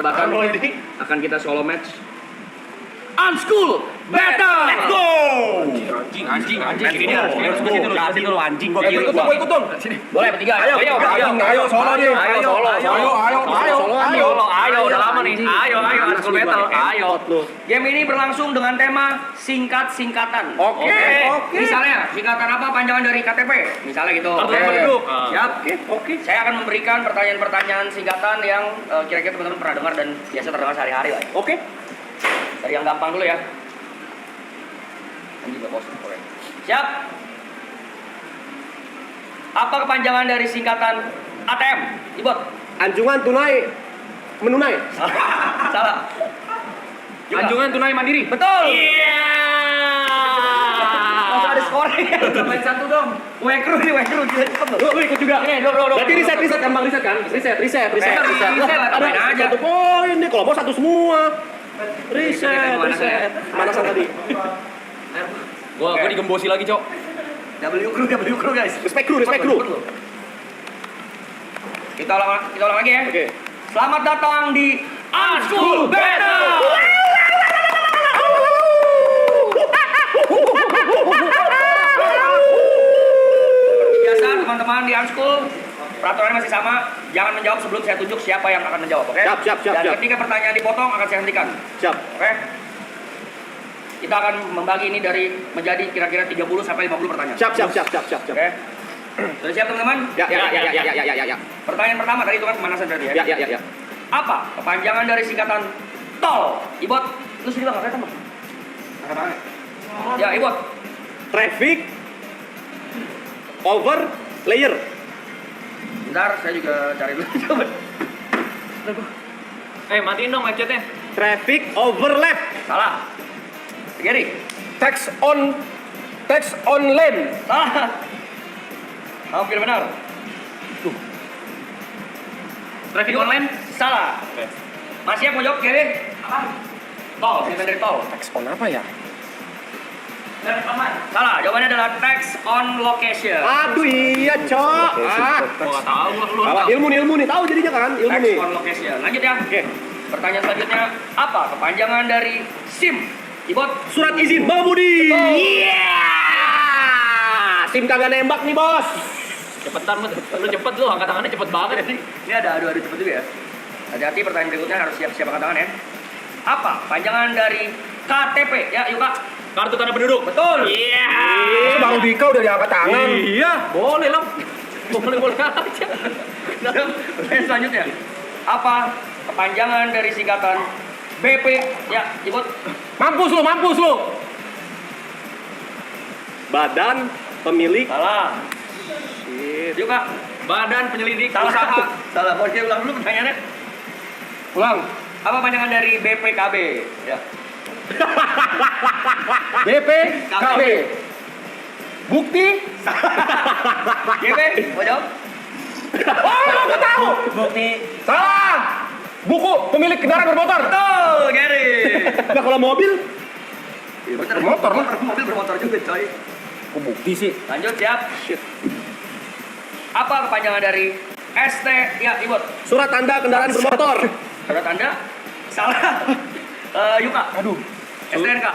Bahkan akan kita solo match. Unschool battle. Let's go. Anjing. Kiri dia. Harus ke situ lu. Kasih dulu anjing gua kiri. Gua ikut dong. Boleh bertiga. Ayo solo nih. Ayo, udah lama nih. Ayo, Unschool battle. Ayo. Game ini berlangsung dengan tema singkat-singkatan. Oke. Misalnya, singkatan apa panjangan dari KTP? Misalnya gitu. Siap. Oke. Saya akan memberikan pertanyaan-pertanyaan singkatan yang kira-kira teman-teman pernah dengar dan biasa terdengar sehari-hari lah. Oke. Dari yang gampang dulu ya. Anjing gak bosan. Oke. Siap. Apa kepanjangan dari singkatan ATM? Ibot. Anjungan tunai menunai. Salah. Anjungan tunai mandiri. Betul. Iya. Masa ada skornya. Main satu dong. Wekru gila cepet loh. Lu ikut juga. Berarti riset kan Bang, riset kan? Riset. Ada aja. Satu poin nih, kalau mau satu semua. Riset. Manasan tadi. Gua digembosi lagi, Cok. W crew guys. Respect crew. Kita ulang lagi ya. Oke. Selamat datang di Unschool Battle. Biasa teman-teman di Unschool, peraturannya masih sama. Jangan menjawab sebelum saya tunjuk siapa yang akan menjawab, oke? Siap. Dan ketika pertanyaan dipotong akan saya hentikan, Siap. oke? Kita akan membagi ini menjadi kira-kira 30 sampai 50 pertanyaan. Siap. Oke? Sudah siap teman-teman? Ya. Pertanyaan pertama tadi itu kan pemanasan berarti ya? Ya. Apa kepanjangan dari singkatan tol? Ibot, lu sini bang, nggak kelihatan bang? Angkat tangannya. Ya, Ibot. Traffic over layer. Bentar, saya juga cari dulu. Coba. Matiin dong headsetnya. Traffic overlap. Salah. Gary. Text on lane. Salah. Hampir benar. Traffic online. Salah. Masih yang mau jawab, Gary? Apa? Tol, singkatan dari tol. Text on apa ya? Salah, jawabannya adalah text on location. Aduh iya, Cok. Gua enggak tahu, lu. Salah, ilmu nih tahu jadinya kan? Ilmu Text nih. on location. Lanjut ya. Oke. Pertanyaan selanjutnya, apa kepanjangan dari SIM? Ibot. Surat izin pengemudi. Iya. Sim kagak nembak nih, Bos. Cepetan, lu cepet lu, angkat tangannya cepet banget. Ini ada adu-adu cepet juga ya. Hati-hati pertanyaan berikutnya harus siap-siap angkat tangan ya. Apa panjangan dari KTP? Ya, yuk Kak. Kartu tanda penduduk. Betul. Iya. Bang Dika udah diangkat tangan. Iya, boleh lah. Boleh aja. Pertanyaan selanjutnya. Apa kepanjangan dari singkatan BP? Ya, Ibot. Mampus lu. Badan pemilik. Salah. Shit. Yuk Kak. Badan penyelidik Salah. usaha. Salah. Boleh saya ulang dulu pertanyaannya. Ulang. Apa panjangan dari BPKB? Ya. BPKB. Bukti. GB, mau jawab? Oh, lu tahu. Bukti. Salah. Buku pemilik kendaraan bermotor. Betul, Gary. Nah, kalau mobil Bermotor lah. Mobil bermotor juga, coy. kok bukti sih? Lanjut, siap. Shit. Apa kepanjangan dari ST? Ya, Ibot. Surat tanda kendaraan bermotor. Surat Anda? Salah. Yuk, Kak. Aduh. STNK.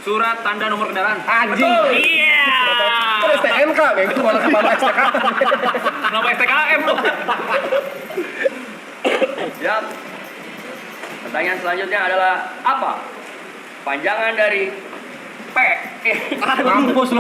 Surat tanda nomor kendaraan. Anjing. Iya. Kan STNK kayak gitu malah kepala STK. Kenapa STKM lu? Siap. Pertanyaan selanjutnya adalah apa panjangan dari P? Mampus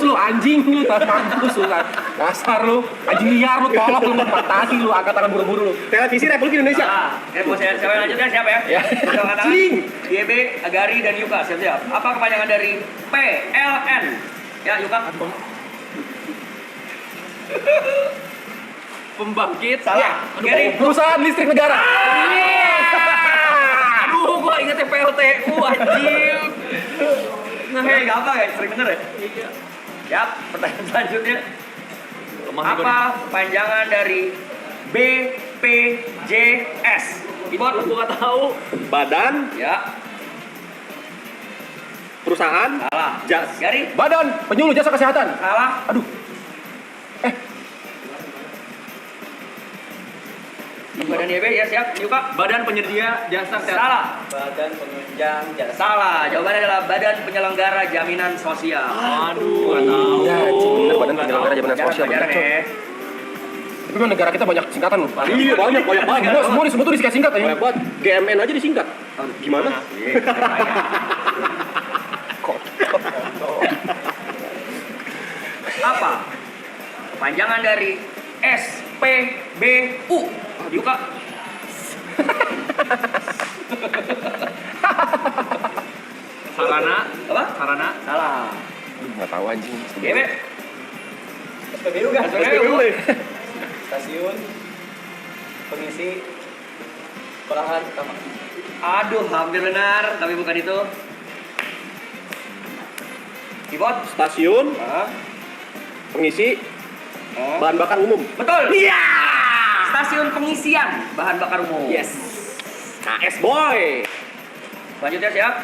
lu anjing lu, mampus lu kan. Dasar lu, anjing liar lu, tolong lu batasi lu, angkat tangan buru-buru lu. Televisi Republik Indonesia. Mau saya lanjutkan siapa ya? Ya. Angkat tangan. Cing. YB, Agari, dan Yuka, siap-siap. Apa kepanjangan dari PLN? Ya, Yuka. Pembangkit. Salah. Gary. Perusahaan listrik negara. Aduh, gua ingetnya PLTU anjing. Hei, gampang ya? Sering bener ya? Iya. Siap, pertanyaan selanjutnya. Lemah nih, Apa panjangan dari BPJS? Ibot? gua nggak tahu. Badan Ya, perusahaan salah. jas. Gary? Badan penyuluh jasa kesehatan. Salah. Aduh. Badan dan YB ya siap. Yuka. Badan penyedia jasa kesehatan. Salah. Badan penunjang jasa. Salah. Jawabannya adalah Badan Penyelenggara Jaminan Sosial. Aduh, nggak tahu. Iya, anjing, bener Badan Penyelenggara Jaminan Jarang Sosial. pelajaran ya. Tapi memang negara kita banyak singkatan loh. Iya, banyak banget. Semua disebut tuh disingkat ya. Banyak banget. GMN aja disingkat. Gimana? Iya, kaya. Apa kepanjangan dari SPBU? Yuka. Sarana. Apa? Sarana. Salah. Nggak tahu anjing. YB. SPBU kan? SPBU. Stasiun pengisi pelahan utama. Aduh, hampir benar, tapi bukan itu. Keyboard. Stasiun Ah, pengisi ah. bahan bakar umum. Betul. Iya. Stasiun pengisian bahan bakar umum. Yes. KS boy. Selanjutnya siap.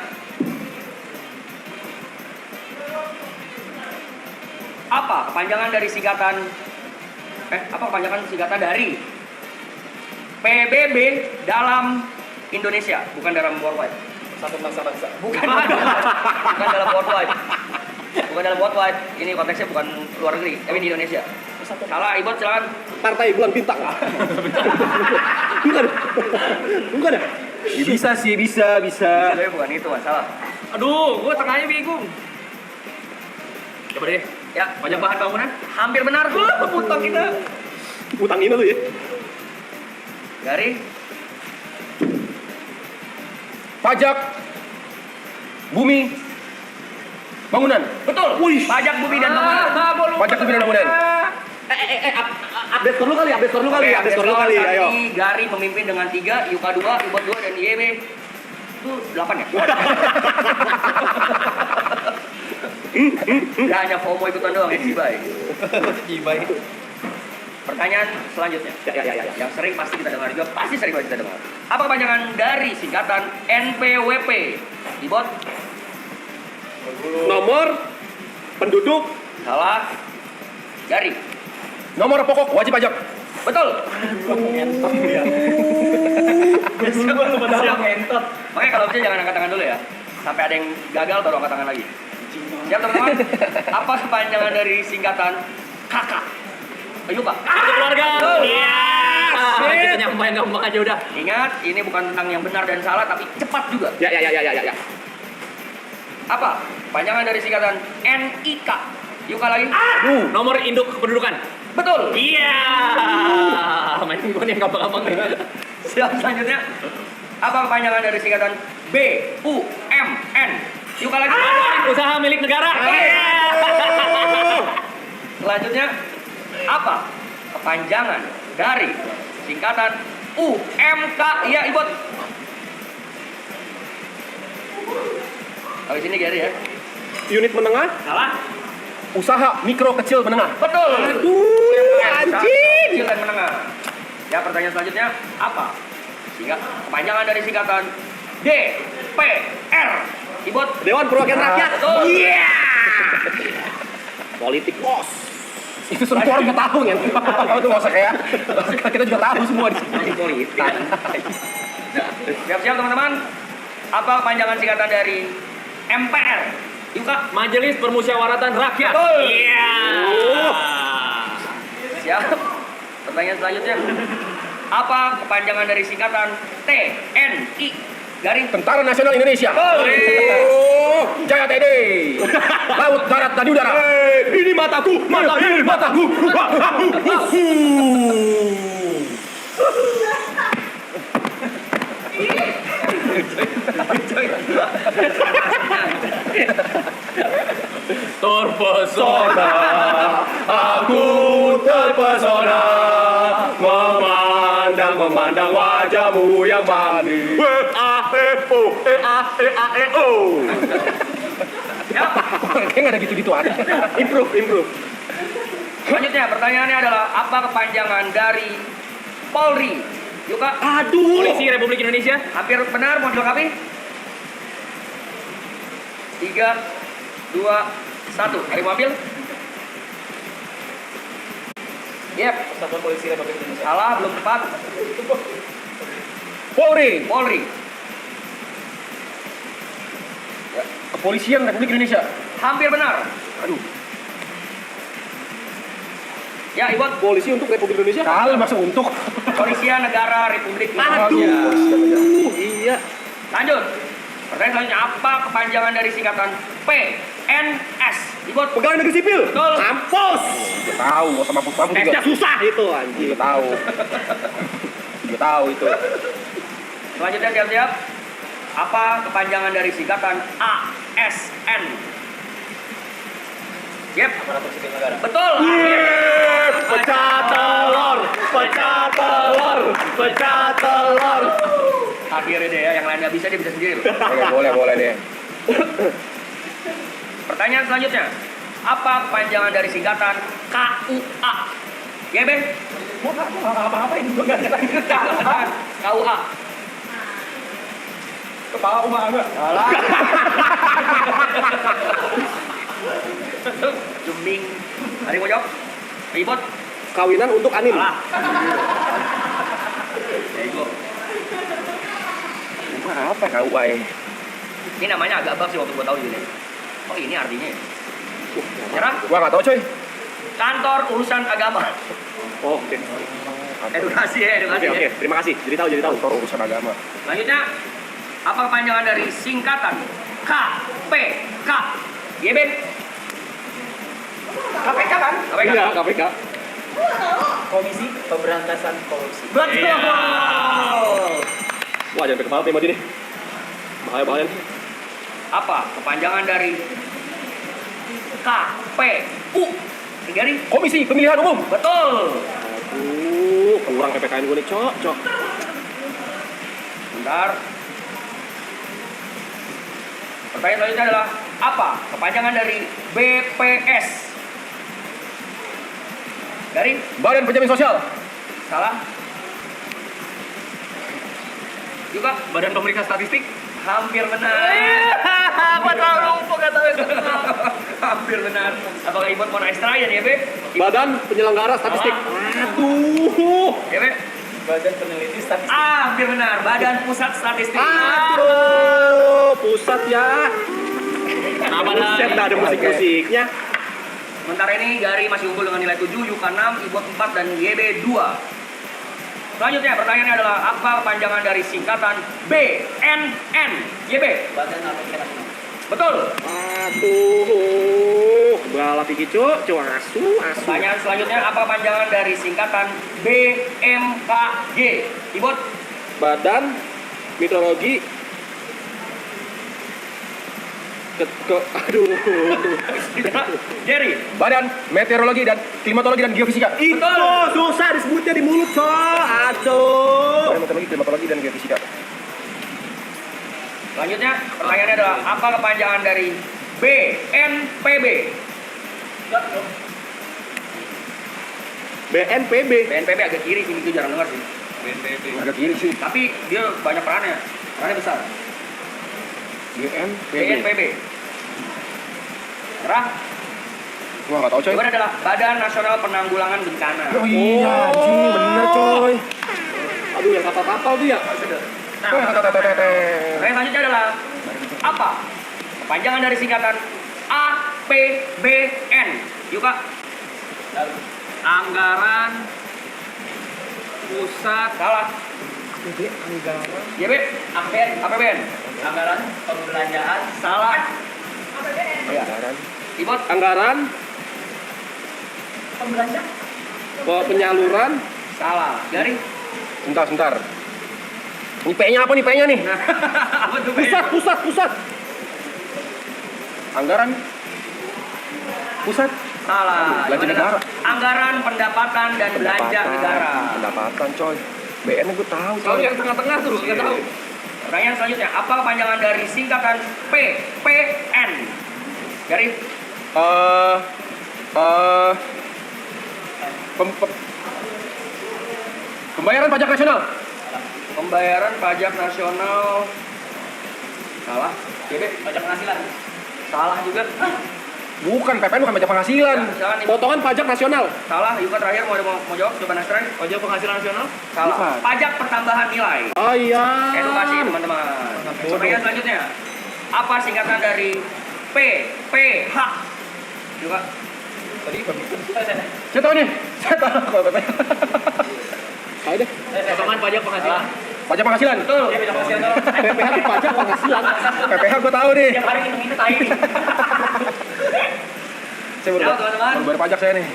Apa kepanjangan dari singkatan dari PBB dalam Indonesia, bukan dalam worldwide. Satu bangsa-bangsa. Bukan dalam worldwide. Bukan dalam worldwide. Ini konteksnya bukan luar negeri, tapi di Indonesia. Salah, Ibot silakan. Partai bulan bintang. Bukan. Bukan ya? Bisa sih, bisa. Tapi bukan itu, salah. Aduh, gua tengahnya bingung. Coba deh. Ya, Pajak bahan bangunan. hampir benar. Utang kita. Utang ini lu ya. Dari Pajak bumi bangunan. betul. Wih. Pajak bumi dan bangunan. Pajak bumi dan bangunan. Update skor lu kali, update skor lu kali, update skor lu kali. Ayo. Gari memimpin dengan 3, Yuka 2, Ibot 2, dan YB itu 8 ya? Dia hanya FOMO ikutan doang ya, Cibai. Pertanyaan selanjutnya. Ya. Yang sering pasti kita dengar juga, pasti sering banget kita dengar. Apa kepanjangan dari singkatan NPWP? Ibot? Nomor penduduk Salah. Gari? Nomor pokok wajib pajak. Betul. Makanya kalau bisa jangan angkat tangan dulu ya. Sampai ada yang gagal baru angkat tangan lagi. Siap teman-teman? Apa kepanjangan dari singkatan kakak? Ayo kak. Kartu keluarga. Betul. Iya. Kita nyampain gampang aja udah. Ingat, ini bukan tentang yang benar dan salah, tapi cepat juga. Ya. Apa? Panjangan dari singkatan NIK. Yuka lagi. Nomor induk kependudukan. Betul. Iya. Main gue nih gampang-gampang nih. Siap selanjutnya. Apa kepanjangan dari singkatan BUMN? Yuka lagi. Usaha milik negara. Iya. Selanjutnya, apa kepanjangan dari singkatan UMK? Iya, Ibot. Habis ini Gary ya. Unit menengah. Salah. Usaha mikro kecil menengah. Betul. Anjing. Kecil dan menengah. Ya, pertanyaan selanjutnya apa? Kepanjangan dari singkatan DPR. Ibot. Dewan Perwakilan Rakyat. Betul. Iya. Politik bos. Itu semua orang juga tahu kan. Kamu tuh nggak usah kayak kita juga tahu semua di sini. Jadi politik. Siap-siap teman-teman. Apa kepanjangan singkatan dari MPR? Yuka. Majelis Permusyawaratan Rakyat. Betul. Iya. Siap. Pertanyaan selanjutnya. Apa kepanjangan dari singkatan TNI? Dari Tentara Nasional Indonesia. Jaya TNI. Laut, darat, dan udara. Ini mataku, ini mataku. Terpesona. Aku terpesona memandang wajahmu yang manis. W-A-E-O. Ya. Kayaknya nggak ada gitu-gitu aja. Improve. Selanjutnya pertanyaannya adalah apa kepanjangan dari Polri? Yuka. Aduh. Polisi Republik Indonesia. Hampir benar, mau dilengkapi? 3, 2, 1. Hari mau ambil? Yep. Satuan Polisi Republik Indonesia. Salah, belum tepat. Polri. Polri. Kepolisian Republik Indonesia. Hampir benar. Aduh. Ya, Ibot. Polisi untuk Republik Indonesia. Kali masa untuk. Kepolisian Negara Republik Indonesia. Aduh. Iya. Lanjut. Pertanyaan selanjutnya, apa kepanjangan dari singkatan PNS? Ibot. Pegawai negeri sipil. Betul. Mampus. Dia tahu, mau sama mampus juga. Tesnya susah itu anjing. Dia tahu. Dia tahu itu. Selanjutnya siap-siap. Apa kepanjangan dari singkatan ASN? Yep. Betul. Pecah telur, pecah telur, pecah telur. Akhirnya deh ya, yang lain nggak bisa dia bisa sendiri. Boleh deh. Pertanyaan selanjutnya, apa kepanjangan dari singkatan KUA? Ya Ben? Apa-apa ini juga enggak ada. KUA. Kepala rumah enggak? Salah. Juming. Hari mau jawab? Ribut. Kawinan untuk anim. Salah. Ya itu. Apa KUA ini? Ini namanya agak bug sih waktu gua tahu gini. Oh ini artinya ya? Nyerah? Gua enggak tahu, coy. Kantor Urusan Agama. Oh, oke. Edukasi ya, edukasi Oke, ya. terima kasih. Jadi tahu. Kantor urusan agama. Selanjutnya, apa kepanjangan dari singkatan KPK? Iya Ben? KPK kan? KPK. Iya, KPK. Komisi Pemberantasan Korupsi. Betul. Iya. Wah, jangan sampai kepala tema ini. Bahaya. Apa kepanjangan dari KPU? Tiga nih. Komisi Pemilihan Umum. Betul. Aduh, kurang PPKN gue nih, cok. Bentar. Pertanyaan selanjutnya adalah apa kepanjangan dari BPS? Dari Badan Penjamin Sosial. salah. Juga Badan Pemeriksa Statistik. hampir benar. Apa tahu lupa nggak tahu. Hampir benar. Apakah Ibon mau naik ya ya, Be? Badan Penyelenggara Statistik. Aduh. Ya, Be? Badan Peneliti Statistik. Hampir benar. Badan Pusat Statistik. Aduh, pusat ya. Kenapa Buset, dah ada musik-musiknya. Sementara ini Gari masih unggul dengan nilai 7, Yuka 6, Ibot 4, dan YB 2. Selanjutnya pertanyaannya adalah apa kepanjangan dari singkatan BNN? YB? Badan Narkotika Nasional. Betul. Aduh, balap iki, cok. Asu. Pertanyaan selanjutnya apa panjangan dari singkatan BMKG? Ibot? Badan Meteorologi aduh. Jerry? Badan Meteorologi dan Klimatologi dan Geofisika. Itu susah disebutnya di mulut, cok. Aduh. Badan Meteorologi, Klimatologi dan Geofisika. Selanjutnya pertanyaannya adalah apa kepanjangan dari BNPB? BNPB. BNPB agak kiri sih, itu jarang dengar sih. BNPB. Agak kiri sih. Tapi dia banyak perannya besar. BNPB. Cerah? Gua nggak tahu, coy. Jawabannya adalah Badan Nasional Penanggulangan Bencana. Oh iya, anjing, bener, coy. Aduh, yang kapal-kapal tuh ya. Nah, pertanyaan selanjutnya adalah apa kepanjangan dari singkatan APBN? Yuk Kak. Anggaran Pusat. Salah. Anggaran. Ya Be? APBN. Anggaran Pembelanjaan. Salah. Iya. Ibot. Anggaran Pembelanjaan. penyaluran. Salah. Dari? Sebentar. Ini P-nya apa nih, P-nya nih? Apa tuh? Pusat. Anggaran pusat. Salah. Belanja Jawabannya negara. adalah Anggaran Pendapatan dan Belanja Negara. Pendapatan, coy. BN gue tahu, Kalau coy. yang tengah-tengah tuh nggak tahu. Pertanyaan selanjutnya, apa kepanjangan dari singkatan PPN? Dari? Pembayaran pajak nasional. Pembayaran pajak nasional. Salah. Jadi Pajak penghasilan. salah juga. Bukan, PPN bukan pajak penghasilan. Ya, silakan nih. Potongan pajak nasional. Salah, Yuka terakhir mau jawab, coba Nasran. Pajak penghasilan nasional? Salah. Bukan. Pajak pertambahan nilai. Oh iya. Edukasi teman-teman. Pertanyaan selanjutnya. Apa singkatan dari PPH? Yuka. Tadi Saya tahu nih. Saya tahu PPH. Saya deh. potongan pajak penghasilan. Pajak penghasilan. Betul. Pajak penghasilan. PPH itu pajak penghasilan. PPH gue tahu nih. Tiap hari minum tai. Saya baru Tahu, teman-teman? baru bayar pajak saya nih.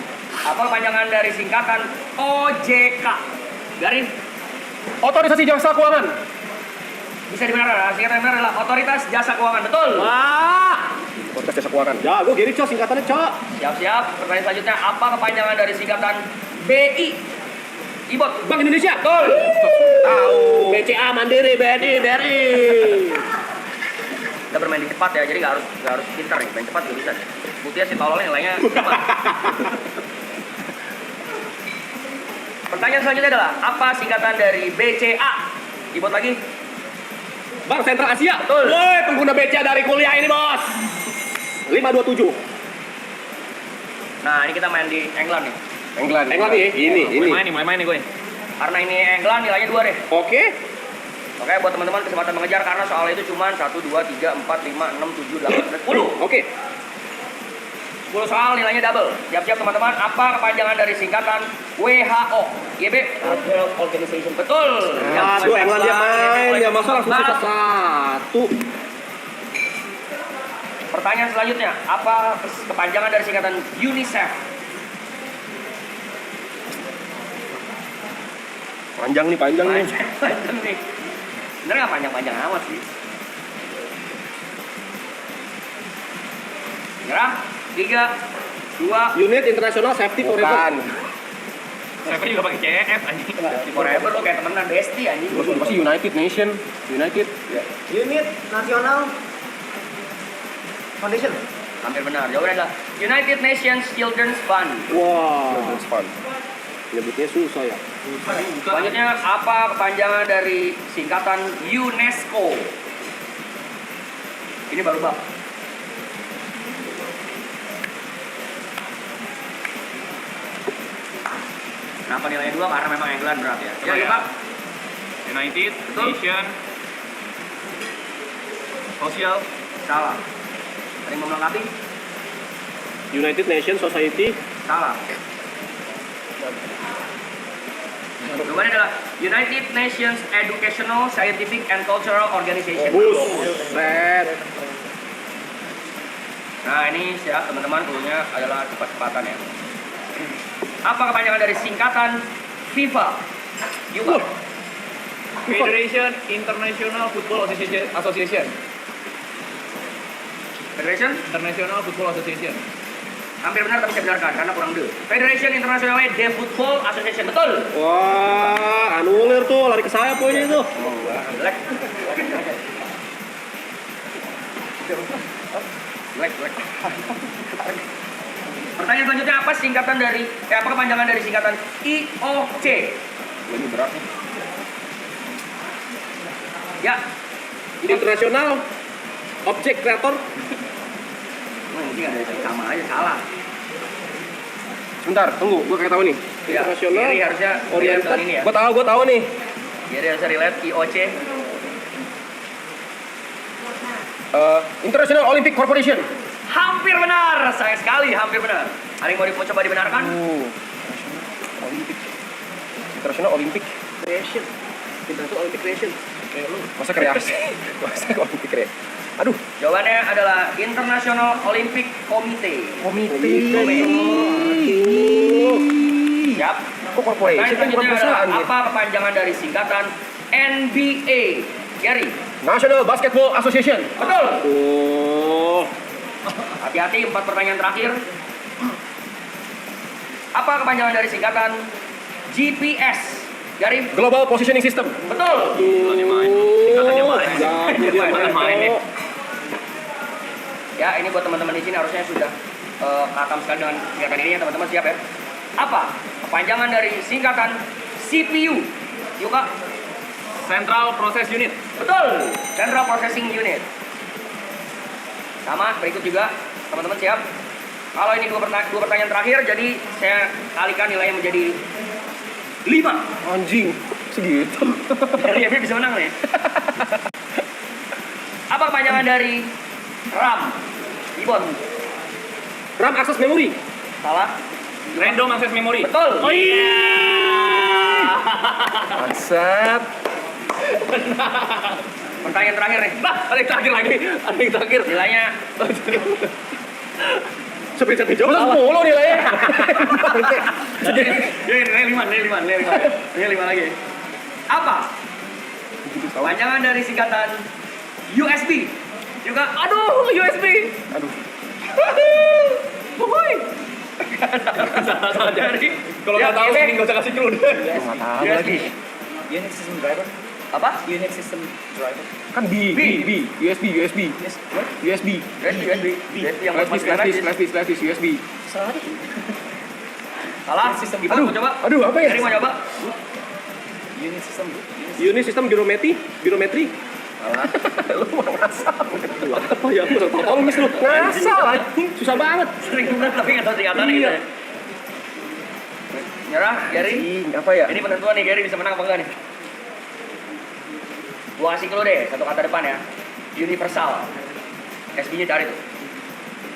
Apa panjangan dari singkatan OJK? Garis Otorisasi Jasa Keuangan. bisa dibenarkan. Singkatan yang benar adalah Otoritas Jasa Keuangan. Betul. Wah. Otoritas Jasa Keuangan. Jago gini cok singkatannya cok. Siap-siap. Pertanyaan selanjutnya, apa kepanjangan dari singkatan BI? Ibot. Bank Indonesia. Betul. Tahu. BCA Mandiri BNI BRI. Kita bermain di cepat ya, jadi nggak harus pintar nih. Main cepat juga bisa. Buktinya si tolol yang lainnya. Pertanyaan selanjutnya adalah apa singkatan dari BCA? Ibot lagi. Bank Sentral Asia. Betul. Woi, pengguna BCA dari kuliah ini, Bos. 527. Nah, ini kita main di England nih. England. England nih, ini. Mulai main nih gue nih. Karena ini England nilainya 2 deh. Oke. Oke, buat teman-teman kesempatan mengejar karena soal itu cuma 1, 2, 3, 4, 5, 6, 7, 8, 10. Oke. 10 soal nilainya double. Siap-siap teman-teman, apa kepanjangan dari singkatan WHO? YB? World Health Organization. Betul. Aduh, England dia main, dia masuk langsung Balas. kita 1. Pertanyaan selanjutnya, apa kepanjangan dari singkatan UNICEF? Panjang nih, panjang nih. Panjang nih. Bener nggak panjang-panjang amat sih? Nyerah? 3, 2, Unit International Safety Bukan. Forever. Saya juga pakai CF anjing. forever lo kayak temenan bestie anjing. Pasti United Nation. United. Ya. Unit Nasional Foundation. Hampir benar. Jawabannya adalah United Nations Children's Fund. Wah, Children's Fund. nyebutnya susah ya. Selanjutnya, apa kepanjangan dari singkatan UNESCO? Ini baru bab. Kenapa nilainya 2? Karena memang England berat ya. Coba ya. Pak. United Betul. Nation Social Salah. Ada yang mau melengkapi? United Nations Society. Salah. Jawabannya adalah United Nations Educational, Scientific, and Cultural Organization. Buset. Nah ini siap teman-teman, dulunya adalah cepat-cepatan ya. Apa kepanjangan dari singkatan FIFA? Yuka. Federation International Football Association. Federation? International Football Association. Hampir benar tapi saya benarkan karena kurang de. Federation International de Football Association. Betul. Wah, anulir tuh, lari ke saya poinnya itu. Black. Black. Pertanyaan selanjutnya, apa singkatan dari apa kepanjangan dari singkatan IOC? Ini berat nih. Ya. International Object Creator. Ini nggak ada sama aja salah. Sebentar, tunggu, gue kayak tahu nih. Ya, International Gary harusnya Oriented. dengan ini ya. Gue tahu nih. Jadi harusnya relate IOC. International Olympic Corporation. Hampir benar, sayang sekali, hampir benar. Ada yang mau coba dibenarkan? Olympic. International Olympic. Creation. International Olympic Creation. Masa kreasi? Masa Olympic kreasi? Aduh. Jawabannya adalah International Olympic Committee. Komite. Siap. Kok corporation kan bukan Selanjutnya perusahaan adalah gitu? apa kepanjangan dari singkatan NBA? Gary. National Basketball Association. Betul. Oh. Hati-hati, 4 pertanyaan terakhir. Apa kepanjangan dari singkatan GPS? Gary. Global Positioning System. Betul. Singkatannya main. Singkatannya main nih. Ya, ini buat teman-teman di sini harusnya sudah katam sekali dengan singkatan ini ya teman-teman, siap ya. Apa kepanjangan dari singkatan CPU? Yuk Kak. Central Process Unit. Betul. Central Processing Unit. Sama, berikut juga teman-teman siap. Kalau ini dua pertanyaan terakhir, jadi saya kalikan nilainya menjadi 5. Anjing, segitu. Dari FB bisa menang nih. Apa kepanjangan dari RAM? Ibon. RAM akses memori. Salah. Random access memory. Betul. Oh iya. Bangsat. Pertanyaan terakhir nih. Ada yang terakhir lagi. Ada yang terakhir. Nilainya Sampai jawab 10 nilainya. nilai 5 lagi. Apa? Kepanjangan dari singkatan USB. Juga Aduh, USB. Aduh. Boy. Salah dari. Kalau nggak tahu, ini nggak usah kasih clue. Gua nggak tahu USB. lagi. Unix system driver. Apa? Unix system driver. Kan B. USB. USB yang buat masukin flash disk. USB. Salah deh. Salah. Ibon mau coba? Aduh, apa ya? Jadi mau coba? Unix system. Unit sistem geometri. Lu mau ngasal. Apa ya? Aku tahu mis lu. Ngasal anjing, susah banget. Sering bener tapi nggak tahu singkatannya gitu. Iya. Nyerah, Gary. Anjing, apa ya? Ini penentuan nih, Gary bisa menang apa enggak nih? Gua kasih clue deh, satu kata depan ya. Universal. SB-nya cari tuh.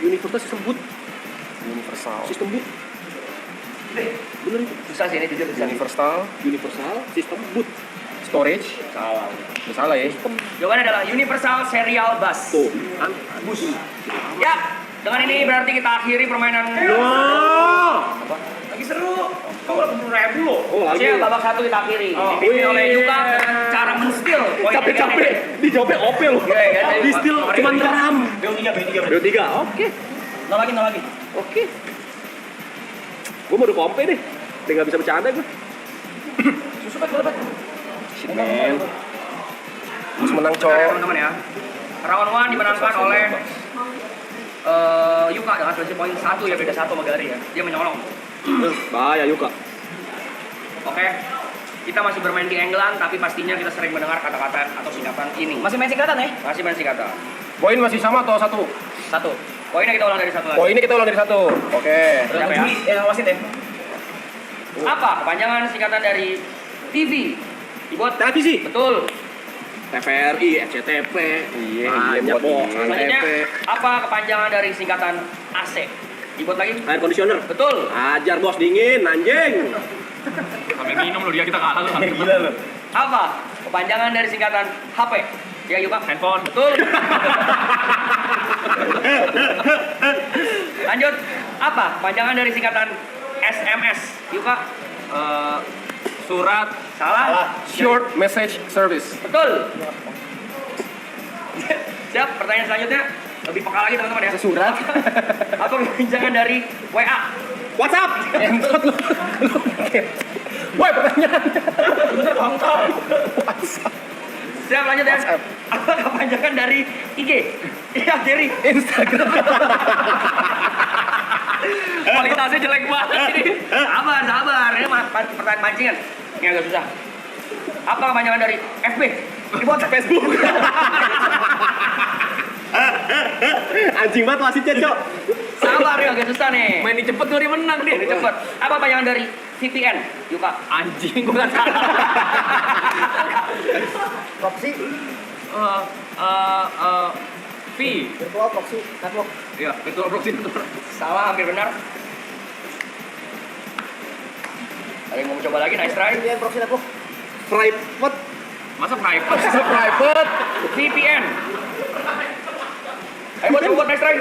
Universal sistem boot. Sistem boot. Bener itu. Susah sih ini jujur susah. Universal sistem boot. Storage. Salah. Nggak salah ya. Jawabannya adalah Universal Serial Bus. Tuh. Bus. Ya, dengan ini berarti kita akhiri permainan. Lagi seru. Kau 10.000 loh. Oh, lagi. Siap, babak 1 kita akhiri. Dipimpin oleh Yuka dengan cara men-steal poin Capek-capek. Dijawabnya OP loh. Iya, iya. Di steal cuma RAM. B3. Oke. Nol lagi. Oke. Gue mau udah kompe deh. Udah nggak bisa bercanda gue. Susu bet. Shit man. Harus menang Bentar ya, cowok. teman-teman ya. Round 1 dimenangkan oleh Yuka dengan selisih poin 1 ya, beda 1 sama Gary ya. Dia menyolong. Bahaya Yuka. Oke. Kita masih bermain di England, tapi pastinya kita sering mendengar kata-kata atau singkatan ini. Masih main singkatan ya? Masih main singkatan. Poin masih sama atau satu? 1. Poinnya kita ulang dari 1 lagi. Poinnya kita ulang dari satu. Oke. Siap ya? Yang wasit ya? Apa kepanjangan singkatan dari TV? Ibot. Televisi. Betul. TVRI, SCTV. Iya, Banyak box. Selanjutnya, TV. apa kepanjangan dari singkatan AC? Ibot lagi. Air conditioner. Betul. Ajar bos dingin, anjing. Sampai minum loh dia, kita kalah loh. Gila lo. Apa kepanjangan dari singkatan HP? Ya Yuka. Handphone. Betul. Lanjut. Apa kepanjangan dari singkatan SMS? Yuka. Surat. Salah. Short message service. Betul. Siap. Pertanyaan selanjutnya lebih peka lagi teman-teman ya. Surat. Apa kepanjangan dari WA? WhatsApp. Entot lu. Woi pertanyaan. Siap lanjut ya. WhatsApp. Apa kepanjangan dari IG? Iya Gary. Instagram. Kualitasnya jelek banget ini. Sabar. Ini pertanyaan pancingan. Ini agak susah. Apa kepanjangan dari FB? Dibuat Facebook. Anjing banget wasitnya, Cok. Sabar ya, agak susah nih. Main cepet tuh dia menang dia. Ini cepet. Apa kepanjangan dari VPN? Yuka. Anjing, gua nggak tahu. Proxy, V. virtual proxy network. Ya, virtual proxy network. Salah, hampir benar. Ada yang mau coba lagi? Nice try. VPN proxy network. Private. Masa private? Private. VPN. Ayo buat nice try.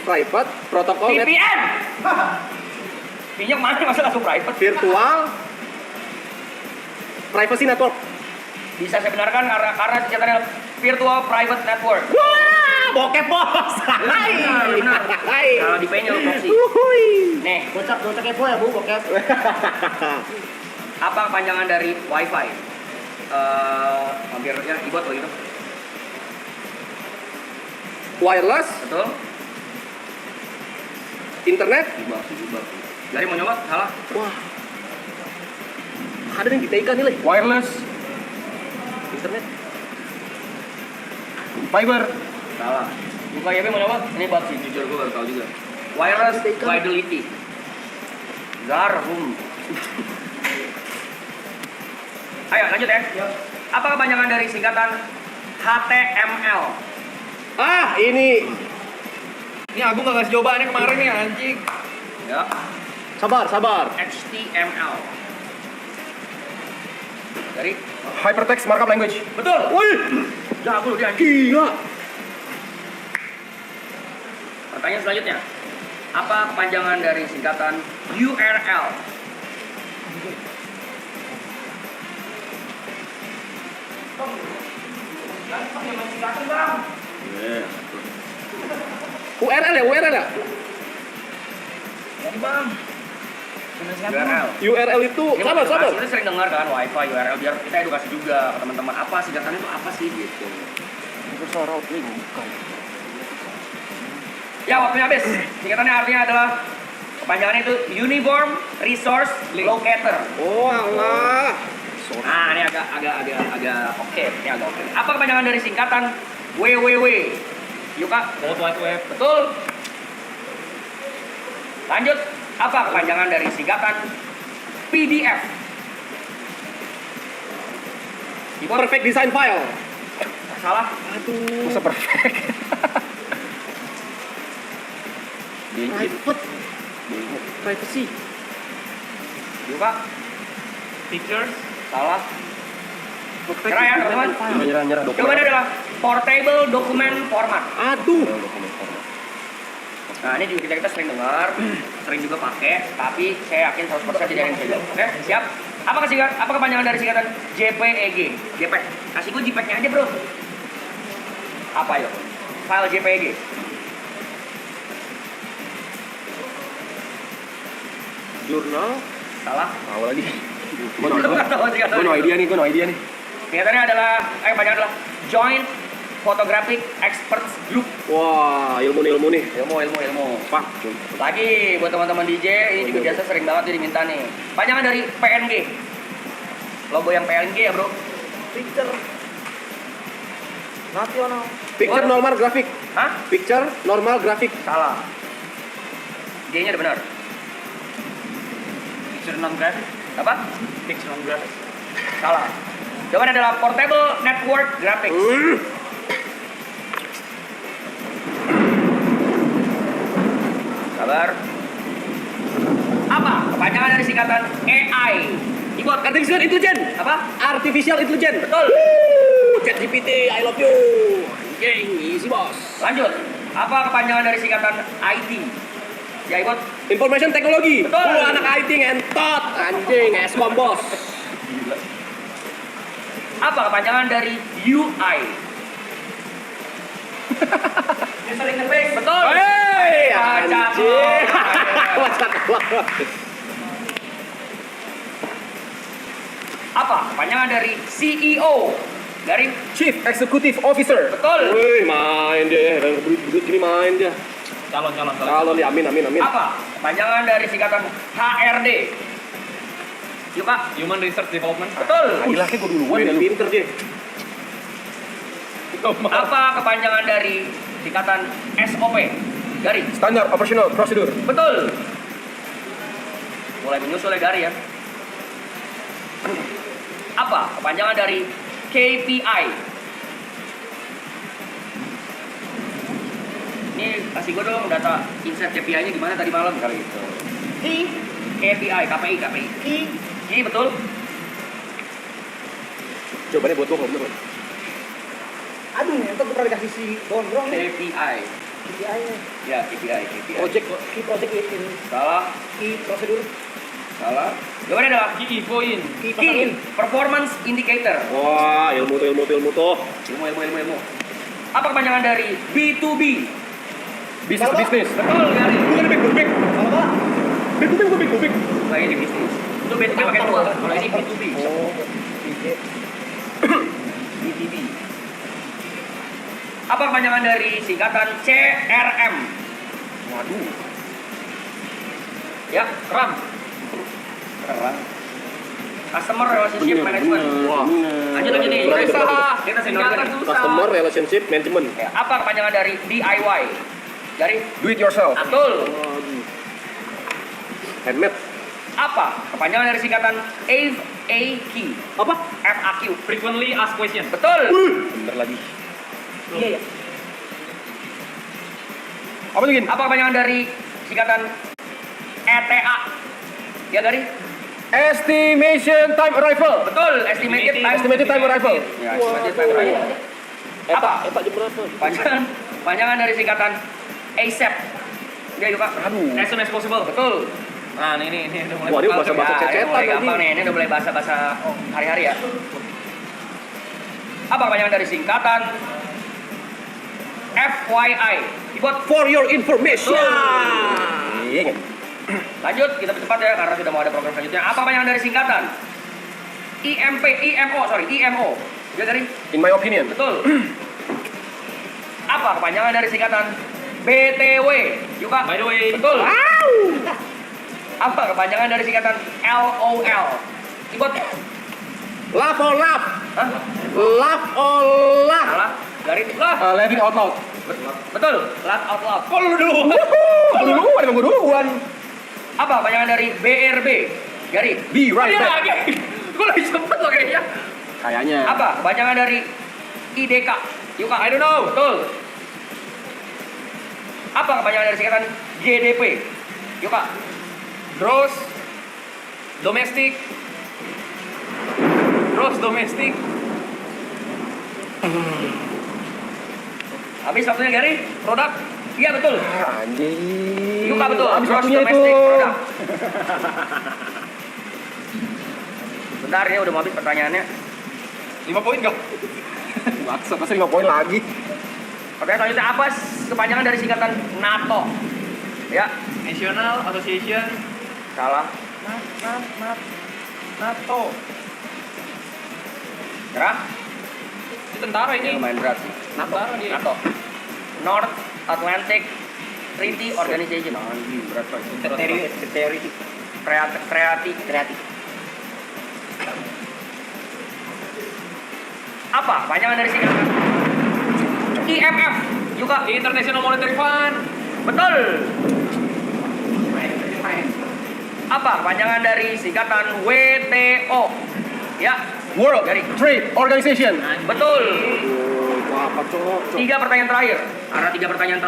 Private. Protokol net. VPN. V-nya kemana? Masa langsung private? Virtual. Privacy network. Bisa saya benarkan karena singkatannya Virtual Private Network. Wah, bokep bos. Benar. Kalau di P-nya lu proxy. Nih, Gocak kepo ya bu, bokep. apa kepanjangan dari Wi-Fi? Hampir ya, ibot loh gitu. Wireless. Betul? Internet. Ibot. Jadi mau nyoba? Salah. Wah. Ada yang di TK nih, Le. Wireless. Internet. Fiber. Salah. Buka YB mau nyoba? Ini bab sih, jujur gue baru tahu juga. wireless fidelity. Zarhum. Ayo lanjut ya. Apa kepanjangan dari singkatan HTML? Ah, ini. Ini aku nggak ngasih jawabannya kemarin nih anjing. Ya, Sabar, sabar. HTML. Dari Hypertext Markup Language. betul. Wih, Jago lu dia anjing. gila. Pertanyaan selanjutnya. Apa kepanjangan dari singkatan URL? URL ya, URL ya. URL. URL itu Ini sabar, edukasi, sabar. kita sering dengar kan WiFi URL biar kita edukasi juga ke teman-teman apa singkatannya itu apa sih gitu. Ya waktunya habis. Singkatannya artinya adalah kepanjangannya itu Uniform Resource Locator. Oh, alah. Nah ini agak oke. Ini agak oke. Apa kepanjangan dari singkatan WWW? Yuk kak. World Wide Web. Betul. Lanjut. Apa kepanjangan dari singkatan PDF? Keyboard. Perfect design file. Salah. Aduh. Masa perfect? Private. Privacy. Yuk kak. Pictures. Salah. Nyerah ya teman-teman. Nyerah dokumen. Jawabannya adalah Portable Document Format. Aduh. Nah ini juga kita sering dengar, sering juga pakai, tapi saya yakin 100% tidak ada yang beda. Oke, siap? Apa kepanjangan dari singkatan JPEG? JPEG. Kasih gue JPEG-nya aja bro. Apa yuk? File JPEG. Jurnal. Salah. Tahu lagi. Gue Singkatannya no idea nih, adalah, kepanjangan adalah Joint Photographic Experts Group. Wah, ilmu nih. Ilmu. Pak. Lagi buat teman-teman DJ, ini juga biasa sering banget jadi minta nih. Panjangan dari PNG. Logo yang PNG ya bro. Picture. Nasional. Picture Oh. normal grafik. Hah? Picture normal grafik. Salah. G-nya udah benar. Picture non graphic. Apa? Picture non graphic. Salah. Jawabannya adalah Portable Network Graphics. Sabar. Apa kepanjangan dari singkatan AI? Ikut. Artificial Intelligence. Apa? Artificial Intelligence. Betul. ChatGPT, I love you. Anjing, easy bos. Lanjut. Apa kepanjangan dari singkatan IT? Ya ikut. Information Technology. Betul. Anak IT ngentot. Anjing, SCOM bos. Apa kepanjangan dari UI? User Interface. Betul. Hei, Baca anjing. kelompok. Baca kelompok. Apa kepanjangan dari CEO? Dari Chief Executive Officer. betul. Wih, main dia. Dan bedut gini main dia. Calon. Kalau nih, amin. Apa kepanjangan dari singkatan HRD? Yuk kak. Human Research Development. Betul. Gila, kayak gue duluan ya. Pinter dia. Apa kepanjangan dari singkatan SOP? Gari. Standard Operational Procedure. Betul. Mulai menyusul ya Gari ya. Apa kepanjangan dari KPI? Ini kasih gue dong data insert KPI-nya gimana tadi malam kali itu. KPI. Ini betul. Jawabannya buat gue, bener. Aduh, itu gue pernah dikasih si gondrong nih. KPI. KPI-nya. Ya KPI. Project. Key project in Salah. key prosedur. Jawabannya adalah Key Infoin. Key Performance Indicator. Wah, ilmu tuh. Ilmu. Apa kepanjangan dari B2B? Business to business. Betul Gari. Bukan back to back. Kalau apa? Back to back. Nah ini bisnis. Itu B2B pakai dua. Kalau ini B2B. Oh, B2B. Apa kepanjangan dari singkatan CRM? Waduh. Ya, RAM. Customer Relationship Management. Wah. Lanjut nih. Susah. Kita singkatan susah. Customer Relationship Management. Ya, apa kepanjangan dari DIY? Dari Do it yourself. Betul. Handmade. Apa kepanjangan dari singkatan FAQ? Apa? FAQ. Frequently asked question. Betul. Bener lagi. Iya, iya. Apa tuh, Gin? Apa kepanjangan dari singkatan ETA? Ya, dari? Estimation time arrival. Betul, estimated time. Estimated time arrival. Ya, estimated time arrival. Apa? Eta jam berapa? Panjangan dari singkatan ASAP. Ya, yuk, Kak. Aduh. As soon as possible. Betul. Nah, ini udah mulai. Waduh, bakal bahasa-bahasa tuh. Ya, ini cecetan mulai lagi. gampang nih, ini udah mulai bahasa-bahasa hari-hari ya. Apa kepanjangan dari singkatan FYI? Dibuat. For your information. Iya kan? Lanjut, kita cepat ya karena sudah mau ada program selanjutnya. Apa kepanjangan dari singkatan IMO. Ya, dari? In my opinion. Betul. Apa kepanjangan dari singkatan BTW? Yuk, Kak. By the way. Betul. Apa kepanjangan dari singkatan LOL? Dibuat. Laugh or laugh. Hah? Laugh or laugh. Salah. Dari lah. Laughing out loud. Betul. Laugh out loud. Kok lu dulu? Duluan, emang gue duluan. Apa kepanjangan dari BRB? Dari. Be right Iya back. lagi. Gue lagi sempet loh kayaknya. Kayaknya. Apa kepanjangan dari IDK? Yuk, Kak. I don't know. Betul. Apa kepanjangan dari singkatan GDP? Yuk, Kak. Gross domestic. Habis waktunya, Gary. Produk. Iya, betul. Anjing. Yuk, Kak, betul. Habis Gross waktunya itu. domestic product. Bentar, ini udah mau habis pertanyaannya. 5 poin enggak? Maksa, pasti 5 poin lagi. Pertanyaan selanjutnya, apa kepanjangan dari singkatan NATO? Ya, National Association salah. NATO. Nyerah? Ini tentara Ini ini. lumayan berat sih. Tentara dia. NATO. North Atlantic Treaty Organization. Anjing, berat banget. Kreatif. Apa panjangan dari singkatan IMF? Juga International Monetary Fund. betul. Apa panjangan dari singkatan WTO? Ya, World Dari. Trade Organization. betul. Apa cok? 3 pertanyaan terakhir. Karena 3 pertanyaan terakhir